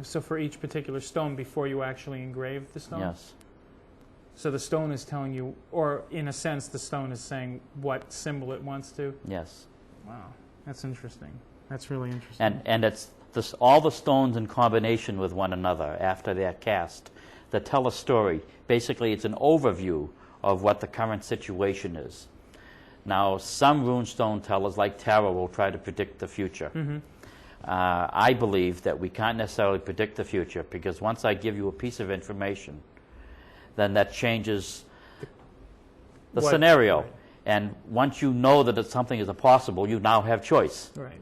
So for each particular stone, before you actually engrave the stone? Yes. So the stone is telling you, or in a sense, the stone is saying what symbol it wants to? Yes. Wow, that's interesting. That's really interesting. And it's this, all the stones in combination with one another after they're cast that tell a story. Basically, it's an overview of what the current situation is. Now, some runestone tellers, like tarot, will try to predict the future. Mm-hmm. I believe that we can't necessarily predict the future, because once I give you a piece of information, then that changes the scenario. Right. And once you know that something is possible, you now have choice. Right.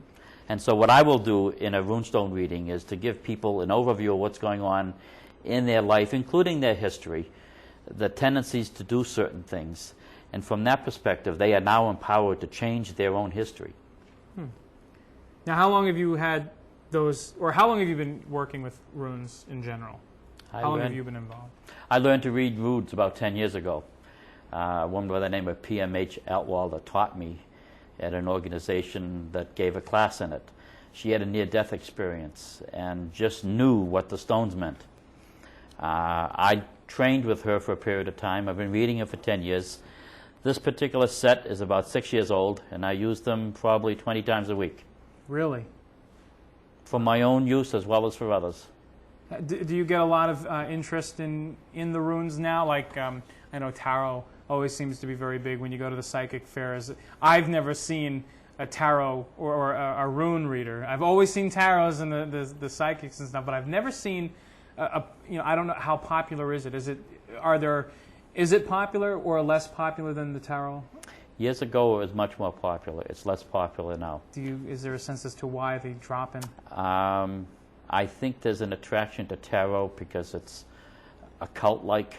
And so what I will do in a runestone reading is to give people an overview of what's going on in their life, including their history, the tendencies to do certain things. And from that perspective, they are now empowered to change their own history. Now, how long have you had those, or how long have you been working with runes in general? How long have you been involved? I learned to read runes about 10 years ago. A woman by the name of P.M.H. Altwalder taught me at an organization that gave a class in it. She had a near-death experience and just knew what the stones meant. I trained with her for a period of time. I've been reading it for 10 years. This particular set is about 6 years old, and I use them probably 20 times a week. Really? For my own use as well as for others. Do you get a lot of interest in the runes now? Like, I know tarot always seems to be very big when you go to the psychic fairs. I've never seen a tarot or a rune reader. I've always seen tarots and the psychics and stuff, but I've never seen I don't know, how popular is it? Is it popular or less popular than the tarot? Years ago, it was much more popular. It's less popular now. Is there a sense as to why they drop in? I think there's an attraction to tarot because it's occult-like.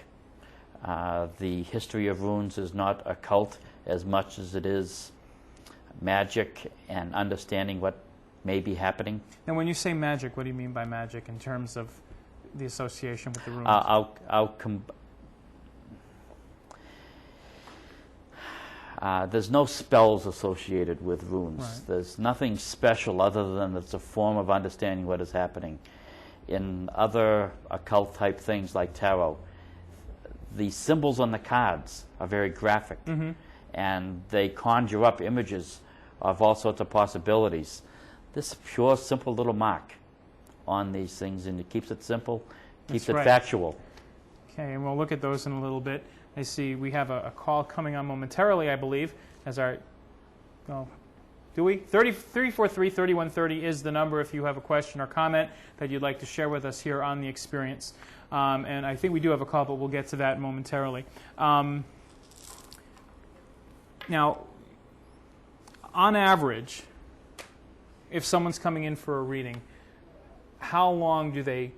The history of runes is not occult as much as it is magic and understanding what may be happening. And when you say magic, what do you mean by magic in terms of the association with the runes? There's no spells associated with runes. Right. There's nothing special other than it's a form of understanding what is happening. In other occult type things like tarot, the symbols on the cards are very graphic, mm-hmm. and they conjure up images of all sorts of possibilities. This is a pure, simple little mark on these things, and it keeps it simple, keeps it factual. Okay, and we'll look at those in a little bit. I see we have a call coming on momentarily, I believe, as our... Oh, do we? 343-3130 is the number if you have a question or comment that you'd like to share with us here on The Experience. And I think we do have a call, but we'll get to that momentarily. Now, on average, if someone's coming in for a reading, how long do they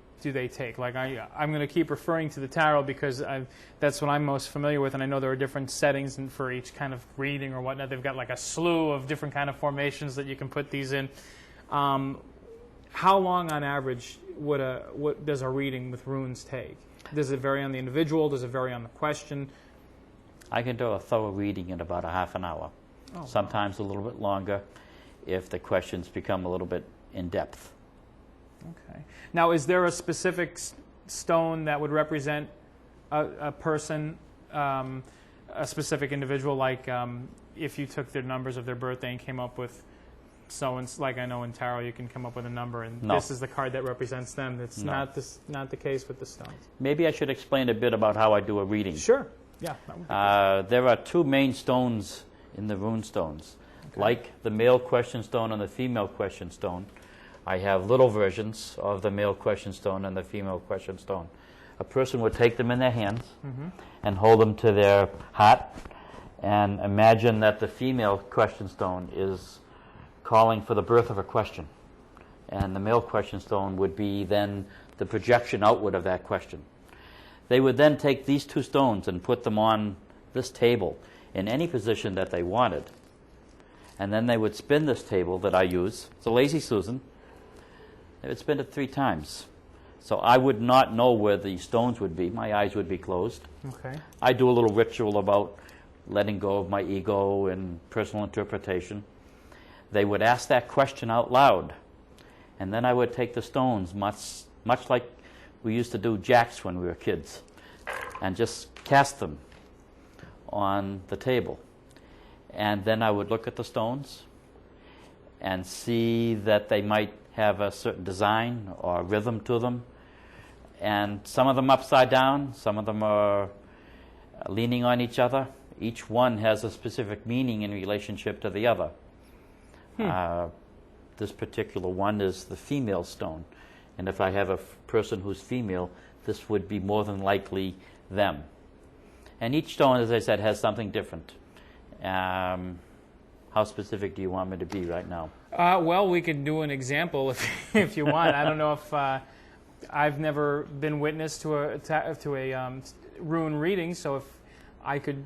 take? Like I'm going to keep referring to the tarot because that's what I'm most familiar with, and I know there are different settings for each kind of reading or whatnot. They've got like a slew of different kind of formations that you can put these in. How long, on average, what does a reading with runes take? Does it vary on the individual? Does it vary on the question? I can do a thorough reading in about a half an hour. Oh, sometimes a little bit longer if the questions become a little bit in depth. Okay. Now, is there a specific stone that would represent a person, a specific individual, like if you took their numbers of their birthday and came up with so-and-so, like I know in tarot you can come up with a number and this is the card that represents them. It's not the case with the stones. Maybe I should explain a bit about how I do a reading. Sure. Yeah. There are two main stones in the rune stones. Okay. Like the male question stone and the female question stone, I have little versions of the male question stone and the female question stone. A person would take them in their hands mm-hmm. and hold them to their heart and imagine that the female question stone is calling for the birth of a question. And the male question stone would be then the projection outward of that question. They would then take these two stones and put them on this table in any position that they wanted. And then they would spin this table that I use. It's a Lazy Susan. They would spin it 3 times. So I would not know where the stones would be. My eyes would be closed. Okay. I do a little ritual about letting go of my ego and personal interpretation. They would ask that question out loud. And then I would take the stones much much like we used to do jacks when we were kids, and just cast them on the table. And then I would look at the stones and see that they might have a certain design or rhythm to them. And some of them upside down, some of them are leaning on each other. Each one has a specific meaning in relationship to the other. This particular one is the female stone. And if I have a person who's female, this would be more than likely them. And each stone, as I said, has something different. How specific do you want me to be right now? Well, we could do an example if you want. I don't know if I've never been witness to a Rune reading, so if I could,